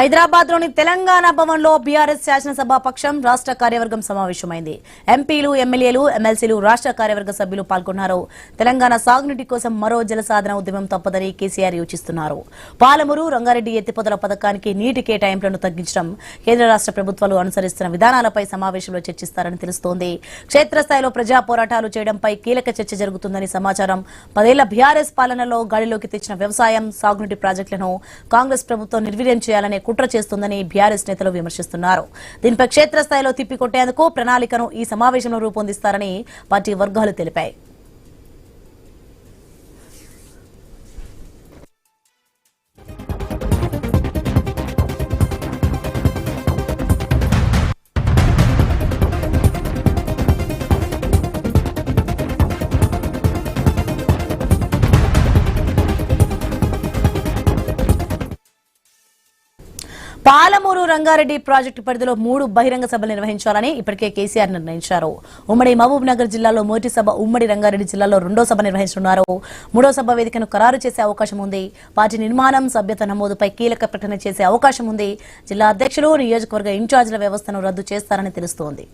హైదరాబాద్లోని తెలంగాణ భవన్లో బీఆర్ఎస్ శాసనసభ పక్షం రాష్ట్ర కార్యవర్గం సమావేశమైంది. ఎంపీలు, ఎమ్మెల్యేలు, ఎమ్మెల్సీలు, రాష్ట్ర కార్యవర్గ సభ్యులు పాల్గొన్నారు. తెలంగాణ సాగునీటి కోసం మరో జలసాధన ఉద్యమం తప్పదని కేసీఆర్ యోచిస్తున్నారు. పాలమూరు, రంగారెడ్డి ఎత్తిపోతల పథకానికి నీటి కేటాయింపులను తగ్గించడం, కేంద్ర రాష్ట్ర ప్రభుత్వాలు అనుసరిస్తున్న విధానాలపై సమావేశంలో చర్చిస్తారని తెలుస్తోంది. క్షేత్రస్థాయిలో ప్రజా పోరాటాలు చేయడంపై కీలక చర్చ జరుగుతుందని సమాచారం. 10 ఏళ్ల బీఆర్ఎస్ పాలనలో గాడిలోకి తెచ్చిన వ్యవసాయం, సాగునీటి ప్రాజెక్టులను కాంగ్రెస్ ప్రభుత్వం నిర్వీర్యం చేయాలని కుట్ర చేస్తుందని బీఆర్ఎస్ నేతలు విమర్శిస్తున్నారు. దీనిపై క్షేత్రస్థాయిలో తిప్పికొట్టేందుకు ప్రణాళికను ఈ సమావేశంలో రూపొందిస్తారని పార్టీ వర్గాలు తెలిపాయి. పాలమూరు, రంగారెడ్డి ప్రాజెక్టు పరిధిలో 3 బహిరంగ సభలు నిర్వహించాలని ఇప్పటికే కేసీఆర్ నిర్ణయించారు. ఉమ్మడి మహబూబ్ నగర్ జిల్లాలో మొదటి సభ, ఉమ్మడి రంగారెడ్డి జిల్లాలో 2వ సభ నిర్వహిస్తున్నారు. 3వ సభ వేదికను ఖరారు చేసే అవకాశం ఉంది. పార్టీ నిర్మాణం, సభ్యత నమోదుపై కీలక ప్రకటన చేసే అవకాశం ఉంది. జిల్లా అధ్యక్షులు, నియోజకవర్గ ఇన్ఛార్జీల వ్యవస్థను రద్దు చేస్తారని తెలుస్తోంది.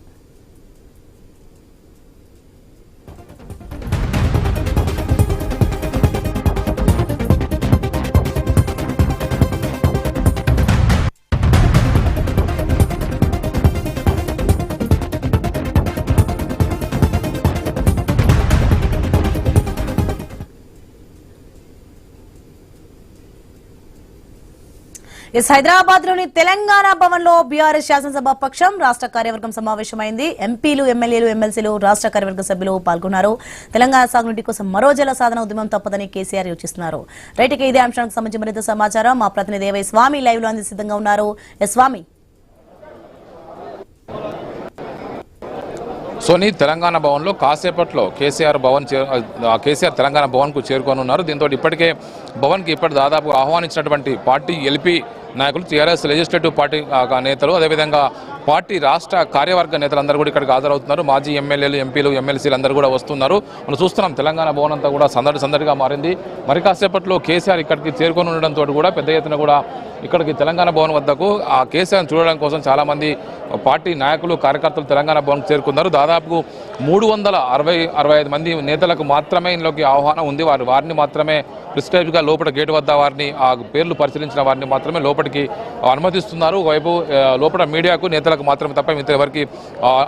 హైదరాబాద్ లోని తెలంగాణ భవన్ లో బీఆర్ఎస్ శాసనసభ పక్షం రాష్ట్ర కార్యవర్గం సమావేశమైంది. ఎంపీలు, ఎమ్మెల్యేలు, ఎమ్మెల్సీలు, రాష్ట్ర కార్యవర్గ సభ్యులు పాల్గొన్నారు. తెలంగాణ సాగునీటి కోసం మరో జల సాధన ఉద్యమం తప్పదని కేసీఆర్ యోచిస్తున్నారు. రైట్కి ఇదే అంశానికి సంబంధించి మరింత సమాచారం మా ప్రతినిధి ఏవై స్వామి లైవ్ లో అంది సిద్ధంగా ఉన్నారు. స్వామి, సోని తెలంగాణ భవన్లో కాసేపట్లో కేసీఆర్ తెలంగాణ భవన్కు చేరుకోనున్నారు. దీంతో ఇప్పటికే భవన్కి దాదాపు ఆహ్వానించినటువంటి పార్టీ ఎల్పీ నాయకులు, టీఆర్ఎస్ లెజిస్లేటివ్ పార్టీ నేతలు, అదేవిధంగా పార్టీ రాష్ట్ర కార్యవర్గ నేతలందరూ కూడా ఇక్కడికి హాజరవుతున్నారు. మాజీ ఎమ్మెల్యేలు, ఎంపీలు, ఎమ్మెల్సీలు అందరూ కూడా వస్తున్నారు. మనం చూస్తున్నాం తెలంగాణ భవన్ అంతా కూడా సందడిగా మారింది. మరి కాసేపట్లో కేసీఆర్ ఇక్కడికి చేరుకొని ఉండడంతో కూడా పెద్ద ఎత్తున కూడా ఇక్కడికి తెలంగాణ భవన్ వద్దకు ఆ కేసీఆర్ చూడడం కోసం చాలామంది పార్టీ నాయకులు, కార్యకర్తలు తెలంగాణ భవన్కు చేరుకున్నారు. దాదాపు 365 మంది నేతలకు మాత్రమే ఇందులోకి ఆహ్వానం ఉంది. వారిని మాత్రమే ప్రిస్క్రైబ్గా లోపల గేటు వద్ద వారిని ఆ పేర్లు పరిశీలించిన వారిని మాత్రమే లోపలికి అనుమతిస్తున్నారు. ఒకవైపు లోపల మీడియాకు, నేతలకు మాత్రమే తప్ప మిగతా ఎవరికి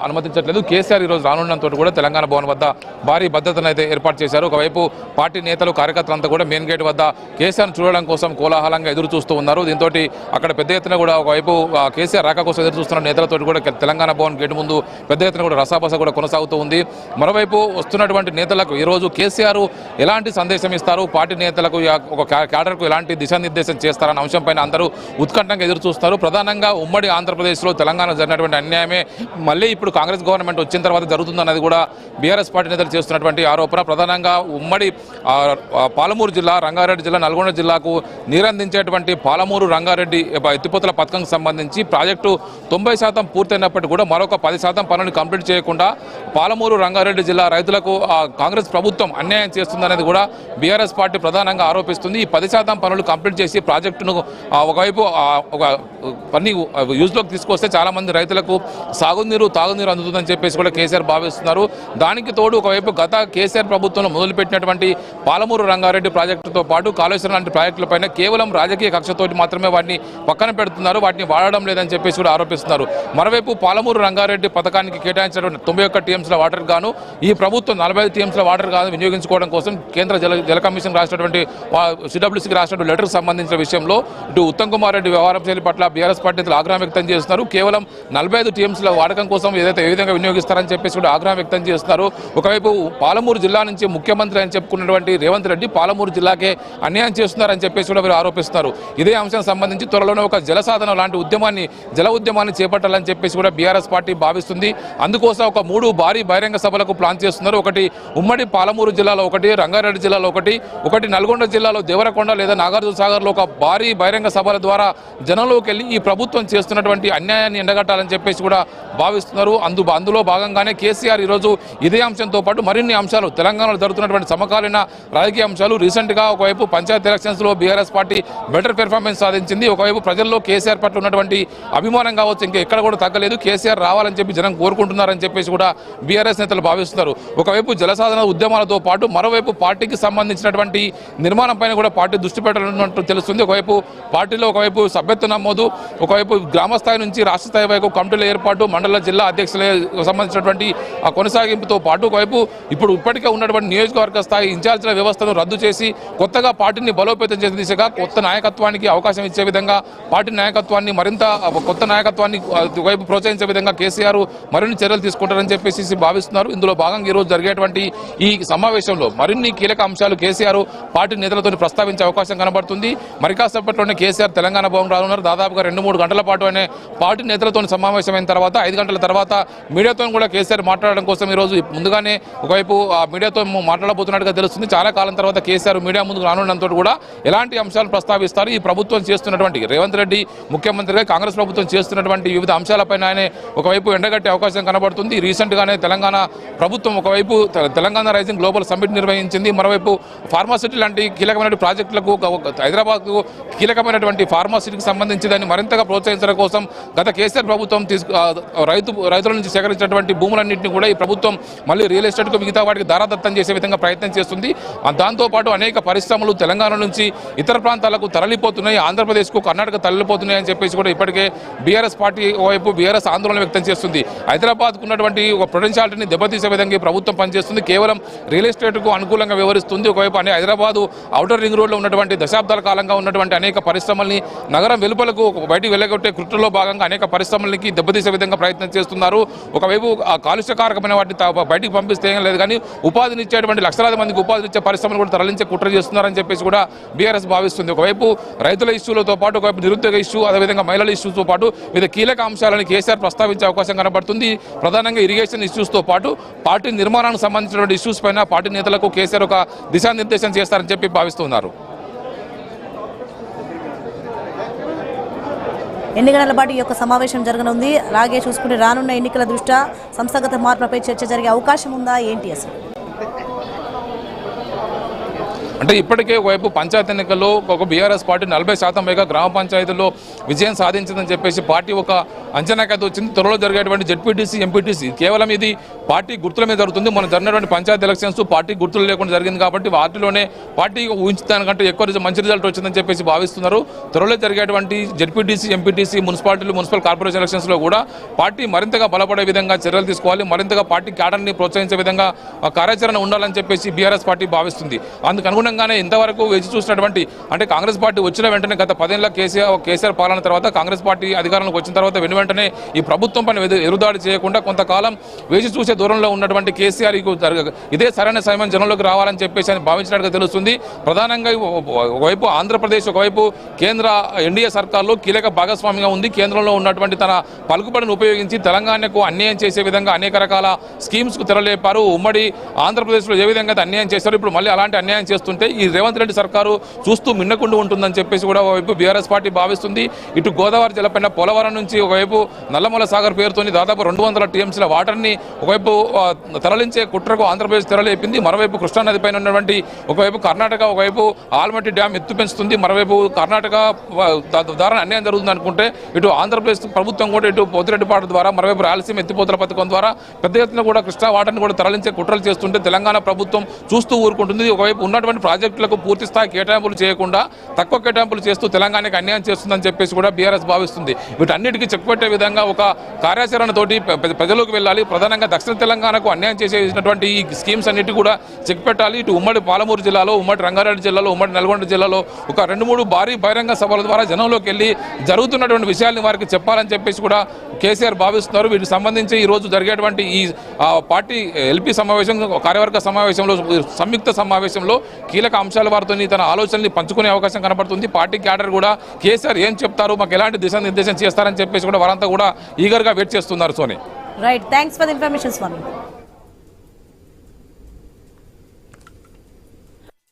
అనుమతించట్లేదు. కేసీఆర్ ఈరోజు రానుండడంతో కూడా తెలంగాణ భవన్ వద్ద భారీ భద్రతను అయితే ఏర్పాటు చేశారు. ఒకవైపు పార్టీ నేతలు, కార్యకర్తలంతా కూడా మెయిన్ గేట్ వద్ద కేసీఆర్ చూడడం కోసం కోలాహలంగా ఎదురు చూస్తూ ఉన్నారు. దీంతో అక్కడ పెద్ద ఎత్తున కూడా ఒకవైపు కేసీఆర్ రాక కోసం ఎదురు చూస్తున్న నేతలతో కూడా తెలంగాణ భవన్ గేటు ముందు పెద్ద ఎత్తున కూడా రసాబస కూడా కొనసాగుతూ ఉంది. మరోవైపు వస్తున్నటువంటి నేతలకు ఈరోజు కేసీఆర్ ఎలాంటి సందేశం ఇస్తారు, పార్టీ నేతలకు ఒక క్యాడర్కు ఎలాంటి దిశానిర్దేశం చేస్తారన్న అంశంపైన అందరూ ఉత్కంఠంగా ఎదురు చూస్తారు. ప్రధానంగా ఉమ్మడి ఆంధ్రప్రదేశ్లో తెలంగాణ జరిగినటువంటి అన్యాయమే మళ్ళీ ఇప్పుడు కాంగ్రెస్ గవర్నమెంట్ వచ్చిన తర్వాత జరుగుతుందన్నది కూడా బీఆర్ఎస్ పార్టీ నేతలు చేస్తున్నటువంటి ఆరోపణ. ప్రధానంగా ఉమ్మడి పాలమూరు జిల్లా, రంగారెడ్డి జిల్లా, నల్గొండ జిల్లాకు నీరందించేటువంటి పాలమూరు, రంగారెడ్డి ఎత్తిపోతల పథకంకి సంబంధించి ప్రాజెక్టు 90% పూర్తయినప్పటికీ కూడా మరొక 10% పనులను కంప్లీట్ చేయకుండా పాలమూరు, రంగారెడ్డి జిల్లా రైతులకు కాంగ్రెస్ ప్రభుత్వం అన్యాయం చేస్తుందనేది కూడా బీఆర్ఎస్ పార్టీ ప్రధానంగా ఆరోపిస్తుంది. ఈ 10% పనులు కంప్లీట్ చేసి ప్రాజెక్టును ఒకవైపు ఒక పని యూజ్లోకి తీసుకొస్తే చాలా మంది రైతులకు సాగునీరు, తాగునీరు అందుతుందని చెప్పేసి కూడా కేసీఆర్ భావిస్తున్నారు. దానికి తోడు ఒకవైపు గత కేసీఆర్ ప్రభుత్వంలో మొదలుపెట్టినటువంటి పాలమూరు, రంగారెడ్డి ప్రాజెక్టుతో పాటు కాళేశ్వరం లాంటి ప్రాజెక్టులపైన కేవలం రాజకీయ కక్షతోటి మాత్రమే వాటిని పక్కన పెడుతున్నారు, వాటిని వాడడం లేదని చెప్పేసి కూడా ఆరోపిస్తున్నారు. మరోవైపు పాలమూరు, రంగారెడ్డి పథకానికి కేటాయించినటువంటి 91 టీఎంసీల వాటర్ గాను ఈ ప్రభుత్వం 45 టీఎంసీల వాటర్ గాను వినియోగించుకోవడం కోసం కేంద్ర జల కమిషన్ రాసినటువంటి సిడబ్ల్యూసీకి రాసినటువంటి లెటర్కి సంబంధించిన విషయంలో ఇటు ఉత్తమ్ కుమార్ రెడ్డి వ్యవహారం శైలి పట్ల బీఆర్ఎస్ పార్టీ నేతలు ఆగ్రహం వ్యక్తం చేస్తున్నారు. కేవలం 45 టీఎంసీల వాడకం కోసం ఏ విధంగా వినియోగిస్తారని చెప్పేసి కూడా ఆగ్రహం వ్యక్తం చేస్తున్నారు. ఒకవైపు పాలమూరు జిల్లా నుంచి ముఖ్యమంత్రి అని చెప్పుకున్నటువంటి రేవంత్ రెడ్డి పాలమూరు జిల్లాకే అన్యాయం చేస్తున్నారని చెప్పేసి కూడా వీరు ఆరోపిస్తున్నారు. ఇదే అంశం సంబంధించి త్వరలోనే ఒక జలసాధన లాంటి జల ఉద్యమాన్ని చేపట్టాలని చెప్పేసి కూడా బీఆర్ఎస్ పార్టీ భావిస్తుంది. అందుకోసం ఒక 3 భారీ బహిరంగ సభలకు ప్లాన్ చేస్తున్నారు. ఒకటి ఉమ్మడి పాలమూరు జిల్లాలో, ఒకటి రంగారెడ్డి జిల్లాలో, ఒకటి నల్గొండ జిల్లాలో దేవరకొండ లేదా నాగార్జున సాగర్లో ఒక భారీ బహిరంగ సభల ద్వారా జనంలోకి వెళ్ళి ఈ ప్రభుత్వం చేస్తున్నటువంటి అన్యాయాన్ని ఎండగట్టాలని చెప్పేసి కూడా భావిస్తున్నారు. అందులో భాగంగానే కేసీఆర్ ఈరోజు ఇదే అంశంతో పాటు మరిన్ని అంశాలు తెలంగాణలో జరుగుతున్నటువంటి సమకాలీన రాజకీయ అంశాలు, రీసెంట్గా ఒకవైపు పంచాయతీ ఎలక్షన్స్లో బీఆర్ఎస్ పార్టీ బెటర్ పెర్ఫార్మెన్స్ సాధించింది, ఒకవైపు ప్రజల్లో కేసీఆర్ పట్ల ఉన్నటువంటి అభిమానం కావచ్చు ఇంకా ఎక్కడ కూడా తగ్గలేదు, కేసీఆర్ రావాలని చెప్పి జనం కోరుకుంటున్నారని చెప్పేసి కూడా బీఆర్ఎస్ నేతలు భావిస్తున్నారు. ఒకవైపు జలసాధన ఉద్యమాలతో పాటు మరోవైపు పార్టీకి సంబంధించినటువంటి నిర్మాణం పైన కూడా పార్టీ దృష్టి పెట్టనున్నట్టు తెలుస్తుంది. ఒకవైపు పార్టీలో ఒకవైపు సభ్యత్వ నమోదు, ఒకవైపు గ్రామ స్థాయి నుంచి రాష్ట్ర స్థాయి వరకు కమిటీల ఏర్పాటు, మండల జిల్లా అధ్యక్షులకు సంబంధించినటువంటి కొనసాగింపుతో పాటు ఒకవైపు ఇప్పటికే ఉన్నటువంటి నియోజకవర్గ స్థాయి ఇన్ఛార్జీల వ్యవస్థను రద్దు చేసి కొత్తగా పార్టీని బలోపేతం చేసే దిశగా కొత్త నాయకత్వానికి అవకాశం ఇచ్చే విధంగా పార్టీ నాయకత్వాన్ని మరింత కొత్త నాయకత్వాన్ని వైపు ప్రోత్సహించే విధంగా కేసీఆర్ మరిన్ని చర్యలు తీసుకుంటారని చెప్పేసి భావిస్తున్నారు. ఇందులో భాగంగా ఈరోజు జరిగేటువంటి ఈ సమావేశంలో మరిన్ని కీలక అంశాలు కేసీఆర్ పార్టీ నేతలతో ప్రస్తావించే అవకాశం కనబడుతుంది. మరి కాసేపట్లోనే కేసీఆర్ తెలంగాణ భవన్ రానున్నారు. దాదాపుగా 2-3 గంటల పాటు అనే పార్టీ నేతలతో సమావేశమైన తర్వాత 5 గంటల తర్వాత మీడియాతో కూడా కేసీఆర్ మాట్లాడడం కోసం ఈరోజు ముందుగానే ఒకవైపు మీడియాతో మాట్లాడబోతున్నట్టుగా తెలుస్తుంది. చాలా కాలం తర్వాత కేసీఆర్ మీడియా ముందుకు రానుండడంతో కూడా ఎలాంటి అంశాలను ప్రస్తావిస్తారు, ఈ ప్రభుత్వం చేస్తున్నటువంటి రేవంత్ రెడ్డి ముఖ్యమంత్రిగా కాంగ్రెస్ ప్రభుత్వం చేస్తున్నటువంటి వివిధ అంశాలపైన ఆయన ఒకవైపు ఎండగట్టే అవకాశం కనబడుతుంది. రీసెంట్గానే తెలంగాణ ప్రభుత్వం ఒకవైపు తెలంగాణ రైజింగ్ గ్లోబల్ సమ్మిట్ నిర్వహించింది, మరోవైపు ఫార్మాసిటీ లాంటి కీలకమైన ప్రాజెక్టులకు హైదరాబాద్కు కీలకమైనటువంటి ఫార్మాసిటీకి సంబంధించి దాన్ని మరింతగా ప్రోత్సహించడం కోసం గత కేసీఆర్ ప్రభుత్వం రైతుల నుంచి సేకరించినటువంటి భూములన్నింటినీ కూడా ఈ ప్రభుత్వం మళ్ళీ రియల్ ఎస్టేట్కు మిగతా వాటికి దారాదత్తం చేసే విధంగా ప్రయత్నం చేస్తుంది. దాంతోపాటు అనేక పరిశ్రమలు తెలంగాణ నుంచి ఇతర ప్రాంతాలకు తరలిపోతున్నాయి, ఆంధ్రప్రదేశ్కు కర్ణాటక తరలిపోతున్నాయి అని చెప్పేసి కూడా ఇప్పటికే బీఆర్ఎస్ పార్టీ వైపు బీఆర్ఎస్ ఆందోళన వ్యక్తం చేస్తుంది. హైదరాబాద్కు ఉన్నటువంటి ఒక పొటెన్షియాలిటీని దెబ్బతీసే విధంగా ఈ ప్రభుత్వం పనిచేస్తుంది, కేవలం రియల్ ఎస్టేట్కు అనుకూలంగా వ్యవహరిస్తుంది. ఒకవైపు హైదరాబాద్ ఔటర్ రింగ్ రోడ్లో ఉన్నటువంటి దశాబ్దాల కాలంగా ఉన్నటువంటి అనేక పరిశ్రమల్ని నగరం వెలుపలకు బయటికి వెళ్ళగొట్టే కృత్యంలో భాగంగా అనేక పరిశ్రమలకి దెబ్బతీసే విధంగా ప్రయత్నం చేస్తున్నారు. ఒకవైపు ఆ కాలుష్యకారకమైన వాటిని బయటికి పంపిస్తే ఏం లేదు కానీ ఉపాధినిచ్చేటువంటి లక్షలాది మందికి ఉపాధినిచ్చే పరిశ్రమలు కూడా తరలించే కుట్ర చేస్తున్నారని చెప్పేసి కూడా బీఆర్ఎస్ భావిస్తుంది. ఒకవైపు రైతుల ఇష్యూలతో పాటు ఒకవైపు నిరుద్యోగ ఇష్యూ, అదేవిధంగా మహిళల ఇష్యూతో పాటు వివిధ కీలక అంశాలను కేసీఆర్ ప్రస్తావించే అవకాశం కనబడుతుంది. ప్రధానంగా ఇరిగేషన్ ఇష్యూస్తో పాటు పార్టీ నిర్మాణానికి సంబంధించినటువంటి ఇష్యూస్ పైన పార్టీ నేతలకు కేసీఆర్ ఒక దిశానిర్దేశం చేస్తారని చెప్పి భావిస్తున్నారు. ఎన్ని గంటల పాటు ఈ యొక్క సమావేశం జరగనుంది? అలాగే చూసుకుంటే రానున్న ఎన్నికల దృష్ట్యా సంస్థాగత మార్పులపై చర్చ జరిగే అవకాశం ఉందా ఏంటి అసలు? అంటే ఇప్పటికే ఒకవైపు పంచాయతీ ఎన్నికల్లో ఒక బీఆర్ఎస్ పార్టీ 40% పైగా గ్రామ పంచాయతీల్లో విజయం సాధించిందని చెప్పేసి పార్టీ ఒక అంచనాకైతే వచ్చింది. త్వరలో జరిగేటువంటి జెడ్పీటీసీ, ఎంపీటీసీ కేవలం ఇది పార్టీ గుర్తుల మీద జరుగుతుంది. మనం జరిగినటువంటి పంచాయతీ ఎలక్షన్స్ పార్టీ గుర్తులు లేకుండా జరిగింది కాబట్టి వాటిలోనే పార్టీ ఊహించడానికంటే ఎక్కువ మంచి రిజల్ట్ వచ్చిందని చెప్పేసి భావిస్తున్నారు. త్వరలో జరిగేటువంటి జెడ్పీటీసీ, ఎంపీటీసీ, మున్సిపాలిటీలు, మున్సిపల్ కార్పొరేషన్ ఎలక్షన్స్లో కూడా పార్టీ మరింతగా బలపడే విధంగా చర్యలు తీసుకోవాలి, మరింతగా పార్టీ క్యాడర్ని ప్రోత్సహించే విధంగా కార్యాచరణ ఉండాలని చెప్పేసి బీఆర్ఎస్ పార్టీ భావిస్తుంది. అందుకు అనుగుణంగానే ఇంతవరకు వేచి చూసినటువంటి అంటే కాంగ్రెస్ పార్టీ వచ్చిన వెంటనే గత 10 ఏళ్ల కేసీఆర్ పాలన తర్వాత కాంగ్రెస్ పార్టీ అధికారంలోకి వచ్చిన తర్వాత వెంటనే ఈ ప్రభుత్వం పైన ఎదురుదాడి చేయకుండా కొంతకాలం వేచి చూసే దూరంలో ఉన్నటువంటి కేసీఆర్ ఇదే సరైన సమయం జనంలోకి రావాలని చెప్పేసి అని భావించినట్టుగా తెలుస్తుంది. ప్రధానంగా ఒకవైపు ఆంధ్రప్రదేశ్, ఒకవైపు కేంద్ర ఎన్డీఏ సర్కార్లో కీలక భాగస్వామిగా ఉంది. కేంద్రంలో ఉన్నటువంటి తన పలుకుబడిని ఉపయోగించి తెలంగాణకు అన్యాయం చేసే విధంగా అనేక రకాల స్కీమ్స్కు తెరలేపారు. ఉమ్మడి ఆంధ్రప్రదేశ్లో ఏ విధంగా అన్యాయం చేశారు, ఇప్పుడు మళ్ళీ అలాంటి అన్యాయం చేస్తుంటే ఈ రేవంత్ రెడ్డి సర్కారు చూస్తూ మిన్నకుండా ఉంటుందని చెప్పేసి కూడా ఒకవైపు బీఆర్ఎస్ పార్టీ భావిస్తుంది. ఇటు గోదావరి జలపైన పోలవరం నుంచి ఒకవైపు నల్లమల సాగర్ పేరుతోని దాదాపు 200 టీఎంసీల వాటర్ని ఒకవైపు తరలించే కుట్రకు ఆంధ్రప్రదేశ్ తెరలేపింది. మరోవైపు కృష్ణానది పైన ఉన్నటువంటి ఒకవైపు కర్ణాటక ఒకవైపు ఆల్మట్టి డ్యామ్ ఎత్తు పెంచుతుంది, మరోవైపు కర్ణాటక ద్వారా అన్యాయం జరుగుతుంది అనుకుంటే ఇటు ఆంధ్రప్రదేశ్ ప్రభుత్వం కూడా ఇటు పోతిరెడ్డిపాటు ద్వారా మరోవైపు రాయలసీమ ఎత్తిపోతల పథకం ద్వారా పెద్ద ఎత్తున కూడా కృష్ణా వాటర్ని కూడా తరలించే కుట్రలు చేస్తుంటే తెలంగాణ ప్రభుత్వం చూస్తూ ఊరుకుంటుంది. ఒకవైపు ఉన్నటువంటి ప్రాజెక్టులకు పూర్తి స్థాయి కేటాయింపులు చేయకుండా తక్కువ కేటాయింపులు చేస్తూ తెలంగాణకి అన్యాయం చేస్తుందని చెప్పేసి కూడా బీఆర్ఎస్ భావిస్తుంది. వీటన్నిటికీ చెక్ పెట్టే విధంగా ఒక కార్యాచరణతోటి ప్రజలకు వెళ్ళాలి. ప్రధానంగా దక్షిణ తెలంగాణకు అన్యాయం చేసేటువంటి ఈ స్కీమ్స్ అన్నిటి కూడా చెక్ పెట్టాలి. ఇటు ఉమ్మడి పాలమూరు జిల్లాలో, ఉమ్మడి రంగారెడ్డి జిల్లాలో, ఉమ్మడి నల్గొండ జిల్లాలో ఒక 2-3 భారీ బహిరంగ సభల ద్వారా జనంలోకి వెళ్ళి జరుగుతున్నటువంటి విషయాల్ని వారికి చెప్పాలని చెప్పేసి కూడా కేసీఆర్ భావిస్తున్నారు. వీటికి సంబంధించి ఈ రోజు జరిగేటువంటి ఈ పార్టీ ఎల్పీ సమావేశం, కార్యవర్గ సమావేశంలో, సంయుక్త సమావేశంలో కీలక అంశాల వారితో తన ఆలోచనల్ని పంచుకునే అవకాశం కనబడుతుంది. పార్టీ క్యాడర్ కూడా కేసీఆర్ ఏం చెప్తారు, మాకు ఎలాంటి దిశానిర్దేశం చేస్తారని చెప్పేసి కూడా వారంతా కూడా ఈగర్గా వెయిట్ చేస్తున్నారు. Soni, right, thanks for the information Swamy.